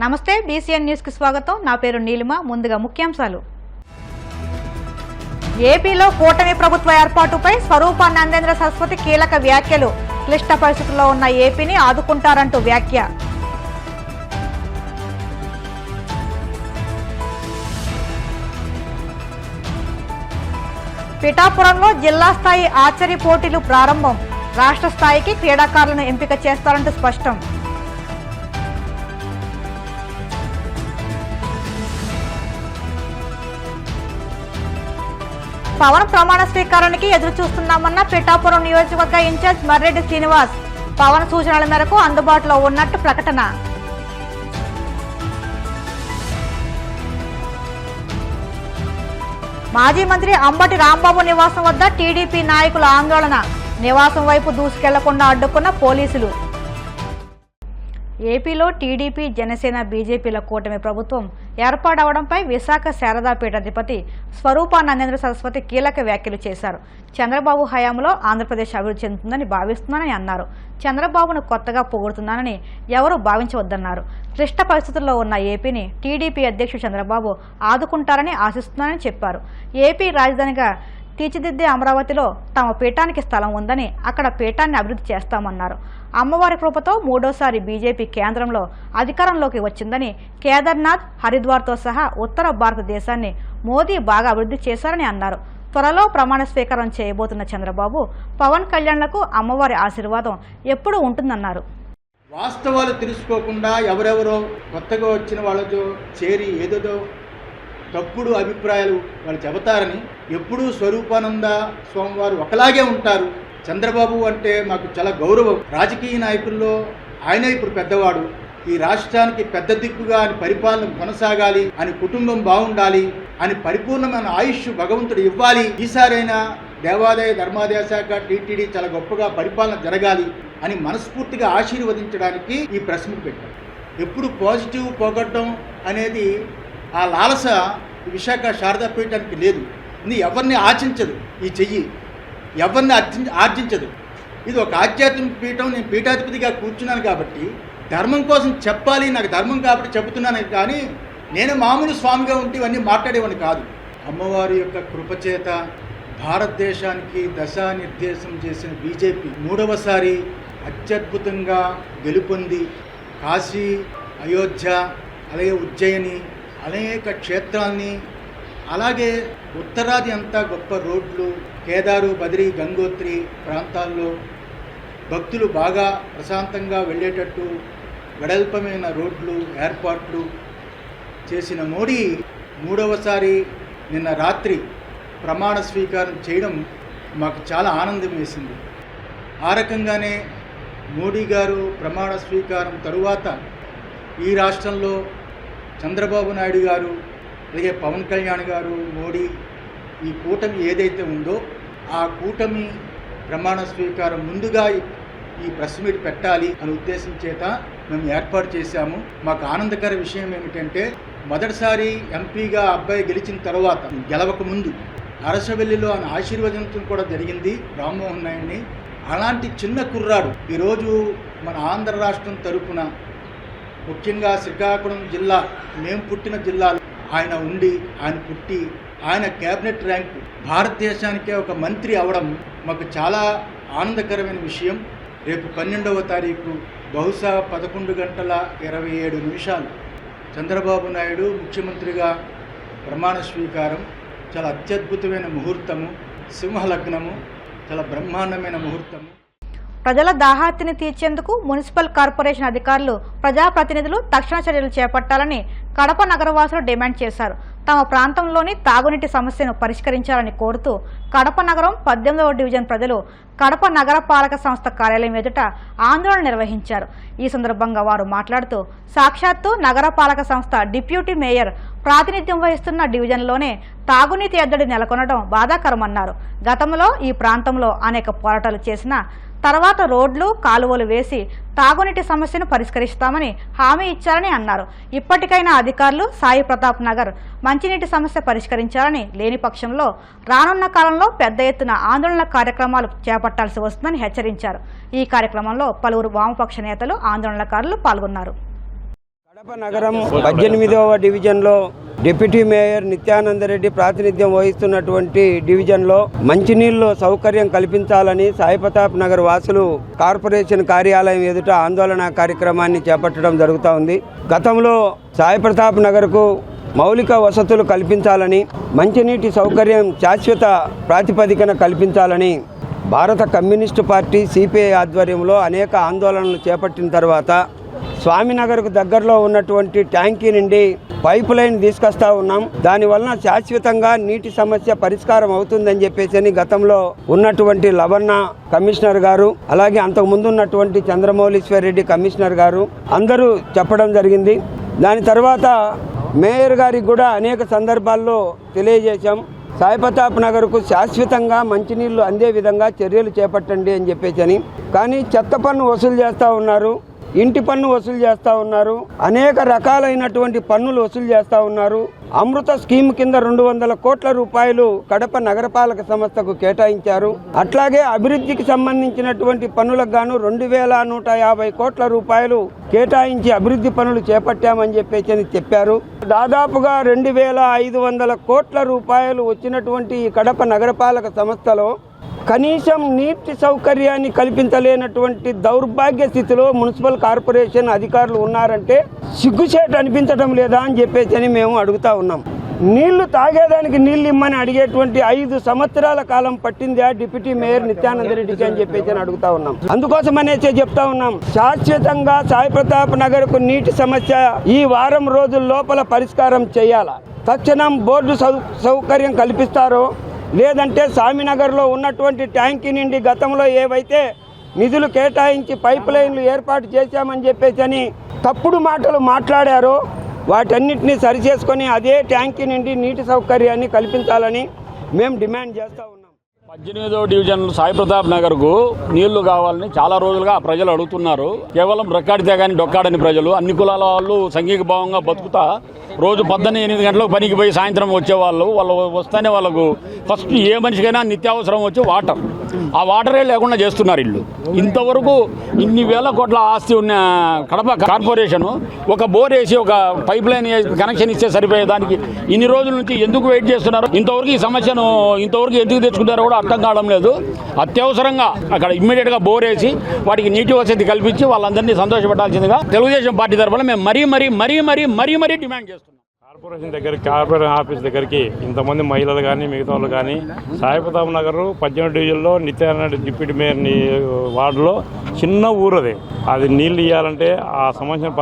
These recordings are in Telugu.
నమస్తే బీసీఎన్ న్యూస్ కి స్వాగతం. నా పేరు నీలిమ. ముందుగా ముఖ్యాంశాలు. ఏపీలో కూటమి ప్రభుత్వ ఏర్పాటుపై స్వరూపానందేంద్ర సరస్వతి కీలక వ్యాఖ్యలు. క్లిష్ట పరిస్థితుల్లో ఉన్న ఏపీని ఆదుకుంటారంటూ వ్యాఖ్య. పిఠాపురంలో జిల్లా స్థాయి ఆర్చరీ పోటీలు ప్రారంభం. రాష్ట్ర స్థాయికి క్రీడాకారులను ఎంపిక చేస్తారంటూ స్పష్టం. పవన్ ప్రమాణ స్వీకారానికి ఎదురు చూస్తున్నామన్న పిఠాపురం నియోజకవర్గ ఇన్ఛార్జ్ మర్రెడ్డి శ్రీనివాస్. పవన్ సూచనల మేరకు అందుబాటులో ఉన్నట్టు ప్రకటన. మాజీ మంత్రి అంబటి రాంబాబు నివాసం వద్ద టీడీపీ నాయకుల ఆందోళన. నివాసం వైపు దూసుకెళ్లకుండా అడ్డుకున్న పోలీసులు. ఏపీలో టీడీపీ, జనసేన, బీజేపీల కూటమి ప్రభుత్వం ఏర్పాటవడంపై విశాఖ శారదాపీఠ అధిపతి స్వరూపానందేంద్ర సరస్వతి కీలక వ్యాఖ్యలు చేశారు. చంద్రబాబు హయాంలో ఆంధ్రప్రదేశ్ అభివృద్ధి చెందుతుందని భావిస్తున్నానని అన్నారు. చంద్రబాబును కొత్తగా పొగుడుతున్నానని ఎవరూ భావించవద్దన్నారు. క్లిష్ట పరిస్థితుల్లో ఉన్న ఏపీని టీడీపీ అధ్యక్షుడు చంద్రబాబు ఆదుకుంటారని ఆశిస్తున్నానని చెప్పారు. ఏపీ రాజధానిగా తీర్చిదిద్దే అమరావతిలో తమ పీఠానికి స్థలం ఉందని, అక్కడ పీఠాన్ని అభివృద్ధి చేస్తామన్నారు. అమ్మవారి కృపతో మూడోసారి బీజేపీ కేంద్రంలో అధికారంలోకి వచ్చిందని, కేదార్నాథ్, హరిద్వార్తో సహా ఉత్తర భారతదేశాన్ని మోదీ బాగా అభివృద్ధి చేశారని అన్నారు. త్వరలో ప్రమాణ స్వీకారం చేయబోతున్న చంద్రబాబు, పవన్ కళ్యాణ్లకు అమ్మవారి ఆశీర్వాదం ఎప్పుడూ ఉంటుందన్నారు. వాస్తవాలు తెలుసుకోకుండా ఎవరెవరో కొత్తగా వచ్చిన వాళ్ళతో చేరి ఏదో తప్పుడు అభిప్రాయాలు వాళ్ళు చెబుతారని, ఎప్పుడూ స్వరూపానంద స్వామివారు ఒకలాగే ఉంటారు. చంద్రబాబు అంటే మాకు చాలా గౌరవం. రాజకీయ నాయకుల్లో ఆయనే ఇప్పుడు పెద్దవాడు. ఈ రాష్ట్రానికి పెద్ద దిక్కుగా అని పరిపాలన కొనసాగాలి అని, కుటుంబం బాగుండాలి అని, పరిపూర్ణమైన ఆయుష్ భగవంతుడు ఇవ్వాలి. ఈసారైనా దేవాదాయ ధర్మాదాయ శాఖ, టీటీడీ చాలా గొప్పగా పరిపాలన జరగాలి అని మనస్ఫూర్తిగా ఆశీర్వదించడానికి ఈ ప్రెస్ మీట్ పెట్టారు. ఎప్పుడు పాజిటివ్ పోగొట్టడం అనేది ఆ లాలస విశాఖ శారదాపీఠానికి లేదు. ఇది ఎవరిని ఆశించదు. ఈ చెయ్యి ఎవరిని ఆర్జించదు. ఇది ఒక ఆధ్యాత్మిక పీఠం. నేను పీఠాధిపతిగా కూర్చున్నాను కాబట్టి ధర్మం కోసం చెప్పాలి, నాకు ధర్మం కాబట్టి చెబుతున్నాను. కానీ నేను మామూలు స్వామిగా ఉంటే ఇవన్నీ మాట్లాడేవాడిని కాదు. అమ్మవారి యొక్క కృపచేత భారతదేశానికి దశానిర్దేశం చేసిన బీజేపీ మూడవసారి అత్యద్భుతంగా గెలుపొంది కాశీ, అయోధ్య, అలాగే ఉజ్జయిని అనేక క్షేత్రాల్ని, అలాగే ఉత్తరాది అంతా గొప్ప రోడ్లు, కేదారు, బద్రీ, గంగోత్రి ప్రాంతాల్లో భక్తులు బాగా ప్రశాంతంగా వెళ్ళేటట్టు వెడల్పమైన రోడ్లు ఏర్పాట్లు చేసిన మోడీ మూడవసారి నిన్న రాత్రి ప్రమాణ స్వీకారం చేయడం మాకు చాలా ఆనందం వేసింది. ఆ రకంగానే మోడీ గారు ప్రమాణ స్వీకారం తరువాత ఈ రాష్ట్రంలో చంద్రబాబు నాయుడు గారు, అలాగే పవన్ కళ్యాణ్ గారు, మోడీ, ఈ కూటమి ఏదైతే ఉందో ఆ కూటమి ప్రమాణ స్వీకారం ముందుగా ఈ ప్రెస్ మీట్ పెట్టాలి అనే ఉద్దేశం చేత మేము ఏర్పాటు చేశాము. మాకు ఆనందకర విషయం ఏమిటంటే, మొదటిసారి ఎంపీగా అబ్బాయి గెలిచిన తర్వాత, గెలవక ముందు అరసవెల్లిలో ఆయన ఆశీర్వదించడం కూడా జరిగింది రామ్మోహన్ నాయుడిని. అలాంటి చిన్న కుర్రాడు ఈరోజు మన ఆంధ్ర రాష్ట్రం తరపున, ముఖ్యంగా శ్రీకాకుళం జిల్లా, మేము పుట్టిన జిల్లాలో ఆయన ఉండి, ఆయన పుట్టి, ఆయన క్యాబినెట్ ర్యాంకు భారతదేశానికే ఒక మంత్రి అవడం మాకు చాలా ఆనందకరమైన విషయం. రేపు 12వ తారీఖు బహుశా 11:27 చంద్రబాబు నాయుడు ముఖ్యమంత్రిగా ప్రమాణ స్వీకారం. చాలా అత్యద్భుతమైన ముహూర్తము, సింహలగ్నము, చాలా బ్రహ్మాండమైన ముహూర్తము. ప్రజల దాహార్తిని తీర్చేందుకు మున్సిపల్ కార్పొరేషన్ అధికారులు, ప్రజాప్రతినిధులు తక్షణ చర్యలు చేపట్టాలని కడప నగరవాసులు డిమాండ్ చేశారు. తమ ప్రాంతంలోని తాగునీటి సమస్యను పరిష్కరించాలని కోరుతూ కడప నగరం 18వ డివిజన్ ప్రజలు కడప నగరపాలక సంస్థ కార్యాలయం ఎదుట ఆందోళన నిర్వహించారు. ఈ సందర్భంగా వారు మాట్లాడుతూ, సాక్షాత్తు నగరపాలక సంస్థ డిప్యూటీ మేయర్ ప్రాతినిధ్యం వహిస్తున్న డివిజన్లోనే తాగునీటి ఎద్దడి నెలకొనడం బాధాకరమన్నారు. గతంలో ఈ ప్రాంతంలో అనేక పోరాటాలు చేసినా తర్వాత రోడ్లు, కాలువలు వేసి తాగునీటి సమస్యను పరిష్కరిస్తామని హామీ ఇచ్చారని అన్నారు. ఇప్పటికైనా అధికారులు సాయి ప్రతాప్ నగర్ మంచినీటి సమస్య పరిష్కరించాలని, లేని పక్షంలో రానున్న కాలంలో పెద్ద ఎత్తున ఆందోళన కార్యక్రమాలు చేపట్టాల్సి వస్తుందని హెచ్చరించారు. ఈ కార్యక్రమంలో పలువురు వామపక్ష నేతలు, ఆందోళనకారులు పాల్గొన్నారు. కడప నగరం 18వ డివిజన్లో డిప్యూటీ మేయర్ నిత్యానందరెడ్డి ప్రాతినిధ్యం వహిస్తున్నటువంటి డివిజన్లో మంచినీళ్ళు సౌకర్యం కల్పించాలని సాయిప్రతాప్ నగర్ వాసులు కార్పొరేషన్ కార్యాలయం ఎదుట ఆందోళన కార్యక్రమాన్ని చేపట్టడం జరుగుతూ ఉంది. గతంలో సాయిప్రతాప్ నగర్కు మౌలిక వసతులు కల్పించాలని, మంచినీటి సౌకర్యం శాశ్వత ప్రాతిపదికన కల్పించాలని భారత కమ్యూనిస్టు పార్టీ సిపిఐ ఆధ్వర్యంలో అనేక ఆందోళనలు చేపట్టిన తర్వాత స్వామినగర్కు దగ్గరలో ఉన్నటువంటి ట్యాంకీ నుండి పైప్ లైన్ తీసుకొస్తా ఉన్నాం. దానివలన శాశ్వతంగా నీటి సమస్య పరిష్కారం అవుతుందని చెప్పేసి గతంలో ఉన్నటువంటి లవణ కమిషనర్ గారు, అలాగే అంతకుముందు ఉన్నటువంటి చంద్రమౌళీశ్వర్ రెడ్డి కమిషనర్ గారు అందరూ చెప్పడం జరిగింది. దాని తర్వాత మేయర్ గారికి కూడా అనేక సందర్భాల్లో తెలియజేశాం. సాయిప్రతాప్ నగర్కు శాశ్వతంగా మంచినీళ్లు అందే విధంగా చర్యలు చేపట్టండి అని చెప్పేసి. కానీ చెత్త పన్ను వసూలు చేస్తూ ఉన్నారు, ఇంటి పన్ను వసూలు చేస్తూ ఉన్నారు, అనేక రకాలైనటువంటి పన్నులు వసూలు చేస్తూ ఉన్నారు. అమృత స్కీమ్ కింద 200 కోట్ల రూపాయలు కడప నగరపాలక సంస్థకు కేటాయించారు. అట్లాగే అభివృద్ధికి సంబంధించినటువంటి పన్నులకు గాను 2150 కోట్ల రూపాయలు కేటాయించి అభివృద్ధి పనులు చేపట్టామని చెప్పేసి చెప్పారు. దాదాపుగా 2500 కోట్ల రూపాయలు వచ్చినటువంటి ఈ కడప నగరపాలక సంస్థలో కనీసం నీటి సౌకర్యాన్ని కల్పించలేనటువంటి దౌర్భాగ్య స్థితిలో మున్సిపల్ కార్పొరేషన్ అధికారులు ఉన్నారంటే సిగ్గుచేటు అనిపించడం లేదా అని చెప్పేసి మేము అడుగుతా ఉన్నాం. నీళ్లు తాగేదానికి నీళ్ళు ఇమ్మని అడిగేటువంటి 5 సంవత్సరాల కాలం పట్టిందా డిప్యూటీ మేయర్ నిత్యానందరెడ్డికి అని చెప్పేసి అడుగుతా ఉన్నాం. అందుకోసమనేసే చెప్తా ఉన్నాం, శాశ్వతంగా సాయిప్రతాప్ నగర్కు నీటి సమస్య ఈ వారం రోజుల లోపల పరిష్కారం చేయాల. తక్షణం బోర్డు సౌకర్యం కల్పిస్తారో లేదంటే స్వామినగర్లో ఉన్నటువంటి ట్యాంకీ నుండి గతంలో ఏవైతే నిధులు కేటాయించి పైప్ లైన్లు ఏర్పాటు చేశామని చెప్పేసి తప్పుడు మాటలు మాట్లాడారో వాటన్నిటినీ సరిచేసుకొని అదే ట్యాంకీ నుండి నీటి సౌకర్యాన్ని కల్పించాలని మేము డిమాండ్ చేస్తూ ఉన్నాం. 18వ డివిజన్ సాయిప్రతాప్ నగర్కు నీళ్లు కావాలని చాలా రోజులుగా ప్రజలు అడుగుతున్నారు. కేవలం రెక్కాడితే కానీ డొక్కాడని ప్రజలు, అన్ని కులాల వాళ్ళు సంఘీక భావంగా బతుకుతా రోజు 8 గంటలకు పనికి పోయి సాయంత్రం వచ్చేవాళ్ళు. వాళ్ళు వస్తేనే వాళ్ళకు ఫస్ట్ ఏ మనిషికైనా నిత్యావసరం వచ్చి వాటర్, ఆ వాటరే లేకుండా చేస్తున్నారు ఇల్లు. ఇంతవరకు ఇన్ని వేల కోట్ల ఆస్తి ఉన్న కడప కార్పొరేషన్ ఒక బోర్ వేసి ఒక పైప్ లైన్ కనెక్షన్ ఇస్తే సరిపోయేదానికి ఇన్ని రోజుల నుంచి ఎందుకు వెయిట్ చేస్తున్నారు? ఇంతవరకు ఈ సమస్యను ఎందుకు తెచ్చుకుంటారో కూడా అర్థం కావడం లేదు. అత్యవసరంగా అక్కడ ఇమ్మీడియట్గా బోర్ వేసి వాటికి నీటి వసతి కల్పించి వాళ్ళందరినీ సంతోషపెట్టాల్సిందిగా తెలుగుదేశం పార్టీ తరఫున మేము మరీ డిమాండ్ చేస్తున్నాం. కార్పొరేషన్ దగ్గరికి, కార్పొరేషన్ ఆఫీస్ దగ్గరికి ఇంతమంది మహిళలు కానీ మిగతా వాళ్ళు కానీ సాయిప్రతాప్ నగర్ 18 డివిజన్లో నిత్యానంద డిప్యూటీ మేయర్ వార్డులో చిన్న ఊరు అది నీళ్ళు ఇవ్వాలంటే ఆ సమస్యను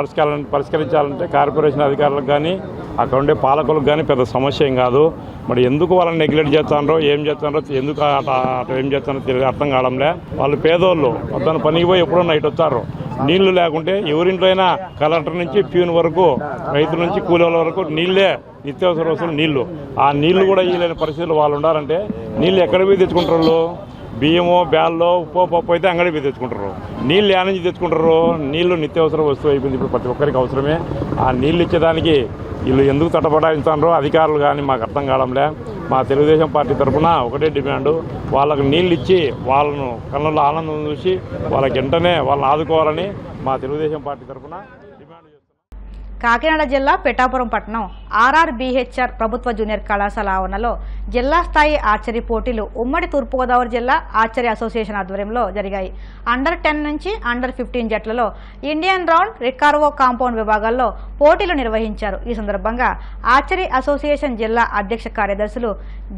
పరిష్కరించాలంటే కార్పొరేషన్ అధికారులకు కానీ అక్కడ ఉండే పాలకులకు కానీ పెద్ద సమస్య ఏం కాదు. మరి ఎందుకు వాళ్ళని నెగ్లెక్ట్ చేస్తారో ఏం చేస్తారో ఎందుకు అట్లా ఏం చేస్తారో అర్థం కావడంలే. వాళ్ళు పేదోళ్ళు పొద్దున్న పనికి పోయి ఎప్పుడో నైట్ వస్తారు. నీళ్లు లేకుంటే ఎవరింట్లో అయినా కలెక్టర్ నుంచి ప్యూన్ వరకు, రైతుల నుంచి కూలీల వరకు నీళ్ళే నిత్యావసర వస్తువులు నీళ్లు. ఆ నీళ్లు కూడా ఇవ్వలేని పరిస్థితులు వాళ్ళు ఉండాలంటే నీళ్ళు ఎక్కడ పోయి తెచ్చుకుంటారు? బియ్యమో బ్యాల్లో ఉప్పు పప్పు అయితే అంగడి పోయి తెచ్చుకుంటారు. నీళ్ళు ఏ నుంచి తెచ్చుకుంటారు? నీళ్లు నిత్యావసర వస్తువు అయిపోయింది, ఇప్పుడు ప్రతి ఒక్కరికి అవసరమే. ఆ నీళ్ళు ఇచ్చేదానికి వీళ్ళు ఎందుకు తటపడాయిస్తారో అధికారులు కానీ మాకు అర్థం కావడంలే. మా తెలుగుదేశం పార్టీ తరఫున ఒకటే డిమాండు, వాళ్ళకు నీళ్ళు ఇచ్చి వాళ్ళను కళ్ళల్లో ఆనందం చూసి వాళ్ళకి వెంటనే వాళ్ళని ఆదుకోవాలని మా తెలుగుదేశం పార్టీ తరఫున డిమాండ్ చేస్తున్నాం. కాకినాడ జిల్లా పిఠాపురం పట్టణం RRBHR ప్రభుత్వ జూనియర్ కళాశాల ఆవరణలో జిల్లా స్థాయి ఆర్చరీ పోటీలు ఉమ్మడి తూర్పుగోదావరి జిల్లా ఆర్చరీ అసోసియేషన్ ఆధ్వర్యంలో జరిగాయి. అండర్ 10 నుంచి అండర్ 15 జట్లలో ఇండియన్ రౌండ్, రికార్వో కాంపౌండ్ విభాగాల్లో పోటీలు నిర్వహించారు. ఈ సందర్భంగా ఆర్చరీ అసోసియేషన్ జిల్లా అధ్యక్ష కార్యదర్శులు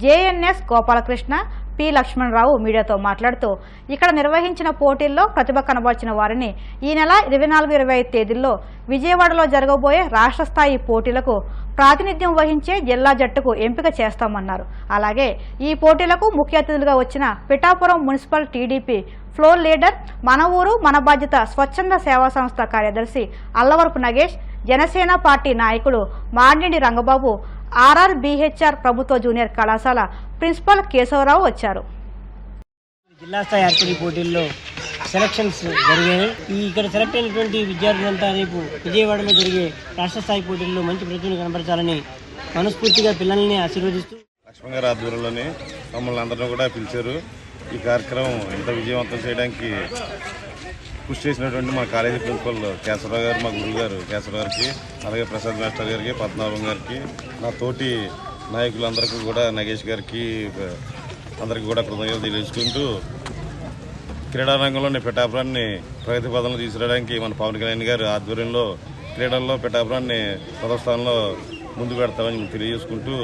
JNS గోపాలకృష్ణ, P లక్ష్మణరావు మీడియాతో మాట్లాడుతూ ఇక్కడ నిర్వహించిన పోటీల్లో ప్రతిభ కనబర్చిన వారిని ఈ నెల 24-25 తేదీల్లో విజయవాడలో జరగబోయే రాష్ట్ర స్థాయి పోటీలకు ప్రాతినిధ్యం వహించే జిల్లా జట్టుకు ఎంపిక చేస్తామన్నారు. అలాగే ఈ పోటీలకు ముఖ్య అతిథులుగా వచ్చిన Pithapuram municipal TDP floor leader, మన ఊరు మన బాధ్యత స్వచ్ఛంద సేవా సంస్థ కార్యదర్శి అల్లవరపు నగేష్, జనసేన పార్టీ నాయకుడు మార్నిండి రంగబాబు, RRBHR ప్రభుత్వ జూనియర్ కళాశాల ప్రిన్సిపల్ కేశవరావు వచ్చారు. జిల్లా స్థాయి ఆర్చరీ పోటీల్లో సెలక్షన్స్ జరిగాయి. ఇక్కడ సెలెక్ట్ అయినటువంటి విద్యార్థులంతా రేపు విజయవాడలో జరిగే రాష్ట్ర స్థాయి పోటీల్లో మంచి ప్రతిభను కనబరచాలని మనస్ఫూర్తిగా పిల్లల్ని ఆశీర్వదిస్తూ లక్ష్మణ్ గారి ఆధ్వర్యంలోనే మమ్మల్ని అందరినీ కూడా పిలిచారు. ఈ కార్యక్రమం ఇంత విజయవంతం చేయడానికి కృషి చేసినటువంటి మా కాలేజీ ప్రిన్సిపల్ కేశవరావు గారు, మా గురువు గారు కేశవరావు గారికి, అలాగే ప్రసాద్ మాస్టర్ గారికి, పద్మనాభం గారికి, నా తోటి నాయకులందరికీ కూడా నగేష్ గారికి అందరికీ కూడా కృతజ్ఞతలు తెలియజేసుకుంటూ క్రీడారంగంలోని పిఠాపురాన్ని ప్రగతి పదంలో తీసుకురావడానికి మన పవన్ కళ్యాణ్ గారి ఆధ్వర్యంలో క్రీడల్లో పిఠాపురాన్ని ప్రథమ స్థానంలో ముందు పెడతామని తెలియజేసుకుంటూ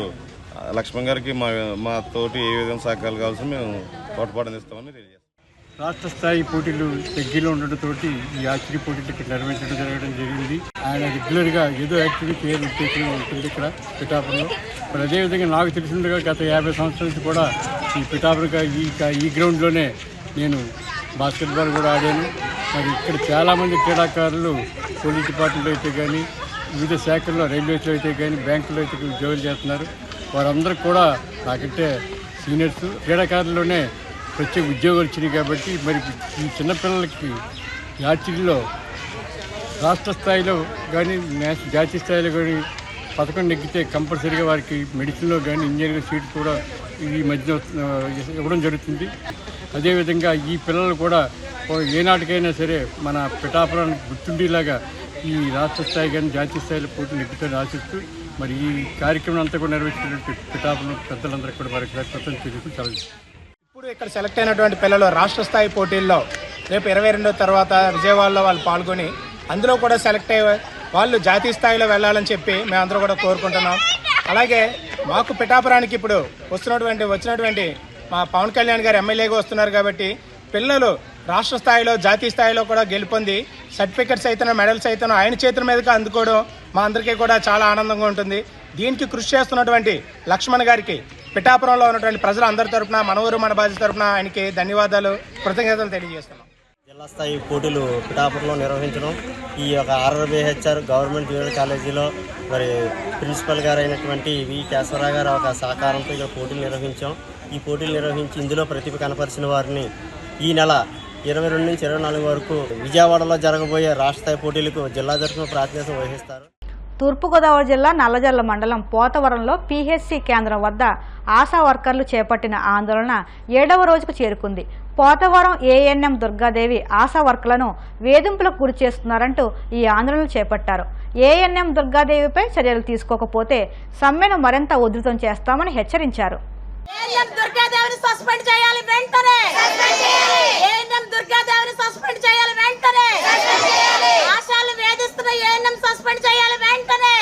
లక్ష్మణ్ గారికి మా తోటి ఏ విధంగా సహకారాలు కావాల్సి మేము తోడ్పాటు అందిస్తామని తెలియజేస్తాం. రాష్ట్ర స్థాయి పోటీలు దగ్గరలో ఉండడంతో ఈ ఆర్చరీ పోటీలు ఇక్కడ నిర్వహించడం జరగడం జరిగింది. ఆయన రెగ్యులర్గా ఏదో యాక్టివిటీ చేయాలని ఉద్దేశం ఉంటుంది ఇక్కడ పిఠాపురంలో. మరి అదేవిధంగా నాకు తెలిసిందిగా గత 50 సంవత్సరాల నుంచి కూడా ఈ పిఠాపురంగా ఈ గ్రౌండ్లోనే నేను బాస్కెట్బాల్ కూడా ఆడాను. మరి ఇక్కడ చాలామంది క్రీడాకారులు పోలీస్ డిపార్ట్మెంట్లో అయితే కానీ, వివిధ శాఖల్లో రైల్వేస్లో అయితే కానీ, బ్యాంకుల్లో అయితే ఉద్యోగాలు చేస్తున్నారు. వారందరూ కూడా నాకంటే సీనియర్స్. క్రీడాకారుల్లోనే ప్రత్యేక ఉద్యోగాలు వచ్చినాయి కాబట్టి మరి ఈ చిన్నపిల్లలకి ఆర్చరీలో రాష్ట్ర స్థాయిలో కానీ జాతీయ స్థాయిలో కానీ పథకం నెగ్గితే కంపల్సరీగా వారికి మెడిసిన్లో కానీ ఇంజనీరింగ్ సీట్ కూడా ఈ మధ్య ఇవ్వడం జరుగుతుంది. అదేవిధంగా ఈ పిల్లలు కూడా ఏనాటికైనా సరే మన పిఠాపురానికి గుర్తుండేలాగా ఈ రాష్ట్ర స్థాయి కానీ జాతీయ స్థాయిలో పోటీ నెగ్గుతారని ఆశిస్తూ మరి ఈ కార్యక్రమం అంతా కూడా నిర్వహించినటువంటి పిఠాపురం పెద్దలందరూ కూడా వారికి కృతజ్ఞతలు చాలా. ఇప్పుడు ఇక్కడ సెలెక్ట్ అయినటువంటి పిల్లలు రాష్ట్ర స్థాయి పోటీల్లో రేపు 22వ తర్వాత విజయవాడలో వాళ్ళు పాల్గొని అందులో కూడా సెలెక్ట్ అయ్యే వాళ్ళు జాతీయ స్థాయిలో వెళ్ళాలని చెప్పి మేమందరూ కూడా కోరుకుంటున్నాం. అలాగే మాకు పిఠాపురానికి ఇప్పుడు వచ్చినటువంటి మా పవన్ కళ్యాణ్ గారు ఎమ్మెల్యేగా వస్తున్నారు కాబట్టి పిల్లలు రాష్ట్ర స్థాయిలో జాతీయ స్థాయిలో కూడా గెలుపొంది సర్టిఫికెట్స్ అయితే మెడల్స్ అయితే ఆయన చేతుల మీదకి అందుకోవడం మా అందరికీ కూడా చాలా ఆనందంగా ఉంటుంది. దీనికి కృషి చేస్తున్నటువంటి లక్ష్మణ్ గారికి పిఠాపురంలో ఉన్నటువంటి ప్రజలందరి తరపున మన ఊరు మన బాధ్యత తరపున ఆయనకి ధన్యవాదాలు, కృతజ్ఞతలు తెలియజేస్తున్నాం. జిల్లా స్థాయి పోటీలు పిఠాపురంలో నిర్వహించడం, ఈ యొక్క ఆర్ఆర్బీహెచ్ఆర్ గవర్నమెంట్ జూనియర్ కాలేజీలో మరి ప్రిన్సిపల్ గారు అయినటువంటి వి కేశవరావు గారు ఒక సహకారంతో ఇక్కడ పోటీలు నిర్వహించాం. ఈ పోటీలు నిర్వహించి ఇందులో ప్రతిభ కనపరిచిన వారిని ఈ నెల 22 నుంచి 24 వరకు విజయవాడలో జరగబోయే రాష్ట్ర స్థాయి పోటీలకు జిల్లా తరఫున ప్రాతినిధ్యం వహిస్తారు. తూర్పుగోదావరి జిల్లా నల్లజర్ల మండలం పోతవరంలో పీహెచ్సీ కేంద్రం వద్ద ఆశా వర్కర్లు చేపట్టిన ఆందోళన 7వ రోజుకు చేరుకుంది. పోతవరం ఏఎన్ఎం దుర్గాదేవి ఆశా వర్కర్లను వేధింపులకు గురి చేస్తున్నారంటూ ఈ ఆందోళనలు చేపట్టారు. ఏఎన్ఎం దుర్గాదేవిపై చర్యలు తీసుకోకపోతే సమ్మెను మరింత ఉధృతం చేస్తామని హెచ్చరించారు. ఏఎన్ఎం దుర్గాదేవిని సస్పెండ్ చేయాలి వెంటనే. ఏఎన్ఎం దుర్గాదేవిని సస్పెండ్ చేయాలి వెంటనే. ఆశాలు వేధిస్తున్న ఏఎన్ఎం సస్పెండ్ చేయాలి వెంటనే.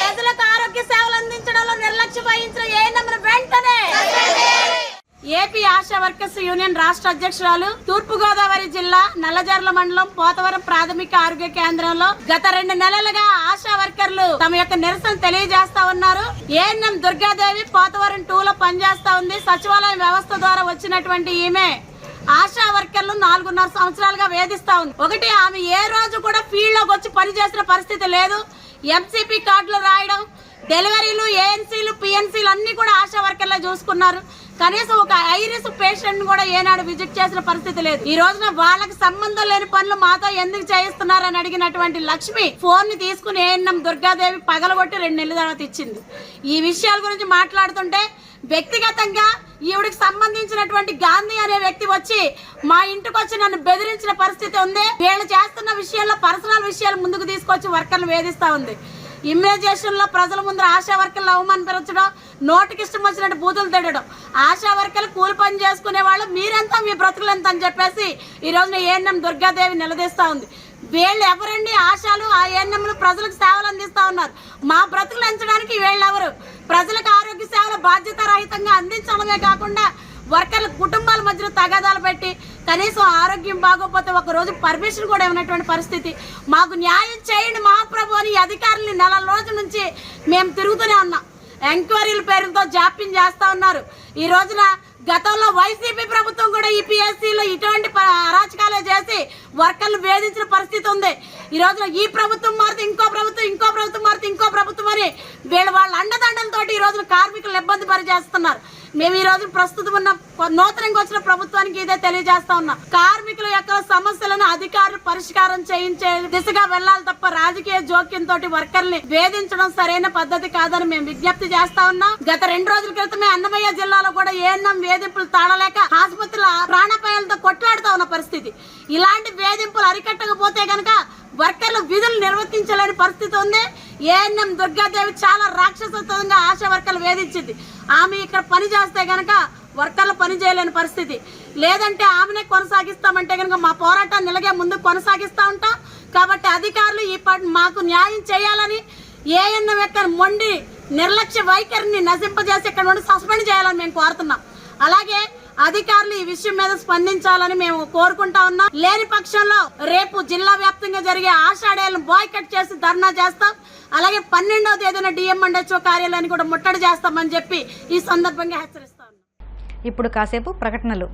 ప్రజలకు ఆరోగ్య సేవలు అందించడంలో నిర్లక్ష్యం వహించిన ఏఎన్ఎం వెంటనే. ఏపీ ఆశా వర్కర్స్ యూనియన్ రాష్ట్ర అధ్యక్షురాలు, తూర్పుగోదావరి జిల్లా నల్లజర్ల మండలం పోతవరం ప్రాథమిక ఆరోగ్య కేంద్రంలో గత 2 నెలలుగా ఆశా వర్కర్లు తమ యొక్క నిరసన తెలియజేస్తా ఉన్నారు. ఏఎన్ఎం దుర్గాదేవి పోతవరం 2లో పనిచేస్తా ఉంది. సచివాలయం వ్యవస్థ ద్వారా వచ్చినటువంటి ఈమె ఆశా వర్కర్లు 4.5 సంవత్సరాలుగా వేధిస్తా ఉంది. ఒకటి, ఆమె ఏ రోజు కూడా ఫీల్డ్ లోకి వచ్చి పనిచేసిన పరిస్థితి లేదు. ఎంసీపీ కార్డులు రాయడం, డెలివరీలు, ఏఎన్సీలు, పిఎన్సీలు అన్ని కూడా ఆశా వర్కర్లే చూసుకున్నారు. కనీసం ఒక ఐరిస్ పేషెంట్ కూడా ఏనాడు విజిట్ చేసిన పరిస్థితి లేదు. ఈ రోజున వాళ్ళకి సంబంధం లేని పనులు మాతో ఎందుకు చేయిస్తున్నారని అడిగినటువంటి లక్ష్మి ఫోన్ ని తీసుకుని ఏఎన్ఎం దుర్గాదేవి పగలగొట్టి 2 నెలల తర్వాత ఇచ్చింది. ఈ విషయాల గురించి మాట్లాడుతుంటే వ్యక్తిగతంగా ఈవిడికి సంబంధించినటువంటి గాంధీ అనే వ్యక్తి వచ్చి మా ఇంటికి వచ్చి నన్ను బెదిరించిన పరిస్థితి ఉంది. వీళ్ళు చేస్తున్న విషయాల్లో పర్సనల్ విషయాలు ముందుకు తీసుకొచ్చి వర్కర్లు వేధిస్తా ఉంది. ఇమ్యూనైజేషన్ లో ప్రజల ముందు ఆశా వర్కర్లు అవమానపరచడం, నోటికి ఇష్టం వచ్చినట్టు బూతులు తిట్టడం, ఆశా వర్కర్లు కూలి పని చేసుకునే వాళ్ళు మీరెంత మీ బ్రతుకులు ఎంత అని చెప్పేసి ఈ రోజున ఏఎన్ఎం దుర్గాదేవి నిలదీస్తా ఉంది. వీళ్ళు ఎవరండి? ఆశాలు, ఆ ఏఎన్ఎంలు ప్రజలకు సేవలు అందిస్తా ఉన్నారు. మా బ్రతుకులు ఎంచడానికి వీళ్ళెవరు? ప్రజలకు ఆరోగ్య సేవలు బాధ్యత రహితంగా అందించడమే కాకుండా వర్కర్ల కుటుంబాల మధ్యలో తగాదాలు పెట్టి కనీసం ఆరోగ్యం బాగోకపోతే ఒక రోజు పర్మిషన్ కూడా ఇవ్వనటువంటి పరిస్థితి. మాకు న్యాయం చేయండి మహాప్రభు అని అధికారులని 4 రోజుల నుంచి మేము తిరుగుతూనే ఉన్నాం. ఎంక్వైరీల పేరుతో జాప్యం చేస్తా ఉన్నారు. ఈ రోజున గతంలో వైసీపీ ప్రభుత్వం కూడా ఈ పిఎస్సీలో ఇటువంటి అరాచకాలే చేసి వర్కర్లు వేధించిన పరిస్థితి ఉంది. ఈ రోజున ఈ ప్రభుత్వం మారితే ఇంకో ప్రభుత్వం, ఇంకో ప్రభుత్వం మారితే ఇంకో ప్రభుత్వం అని వీళ్ళు వాళ్ళ అండదండలతోటి ఈ రోజున కార్మికులను ఇబ్బంది పరిచేస్తున్నారు. మేము ఈ రోజు ప్రస్తుతం ఉన్న నూతనంగా వచ్చిన ప్రభుత్వానికి ఇదే తెలియజేస్తా ఉన్నాం. కార్మికుల యొక్క సమస్యలను అధికారులు పరిష్కారం చేయించే దిశగా వెళ్లాలి తప్ప రాజకీయ జోక్యంతో వర్కర్ని వేధించడం సరైన పద్ధతి కాదని మేము విజ్ఞప్తి చేస్తా ఉన్నాం. గత 2 రోజుల క్రితమే అన్నమయ్య జిల్లాలో కూడా ఏఎన్ఎం వేధింపులు తాళలేక ఆసుపత్రుల ప్రాణాపాయాలతో కొట్లాడుతూ ఉన్న పరిస్థితి. ఇలాంటి వేధింపులు అరికట్టకపోతే గనక వర్కర్లు విధులు నిర్వర్తించలేని పరిస్థితి ఉంది. ఏఎన్ఎం దుర్గాదేవి చాలా రాక్షసత్వంగా ఆశా వర్కర్లు వేధించింది. ఆమె ఇక్కడ పని చేస్తే గనక వర్కర్లు పని చేయలేని పరిస్థితి. లేదంటే ఆమెనే కొనసాగిస్తామంటే కనుక మా పోరాటాన్ని ఇలాగే ముందుకు కొనసాగిస్తూ ఉంటాం. కాబట్టి అధికారులు మాకు న్యాయం చేయాలని, ఏఎన్ఎం యొక్క మొండి నిర్లక్ష్య వైఖరిని నశింపజేసి ఇక్కడ నుండి సస్పెండ్ చేయాలని మేము కోరుతున్నాం. అలాగే అధికారులు ఈ విషయం మీద స్పందించాలని మేము కోరుకుంటా ఉన్నాం. లేని పక్షంలో రేపు జిల్లా వ్యాప్తంగా జరిగే ఆషాఢాలను బాయ్కట్ చేసి ధర్నా చేస్తాం. అలాగే 12వ తేదీన డిఎంఎండ్హెచ్ఓ కార్యాలయాన్ని కూడా ముట్టడి చేస్తామని చెప్పి ఈ సందర్భంగా హెచ్చరిస్తాం. ఇప్పుడు కాసేపు ప్రకటనలు.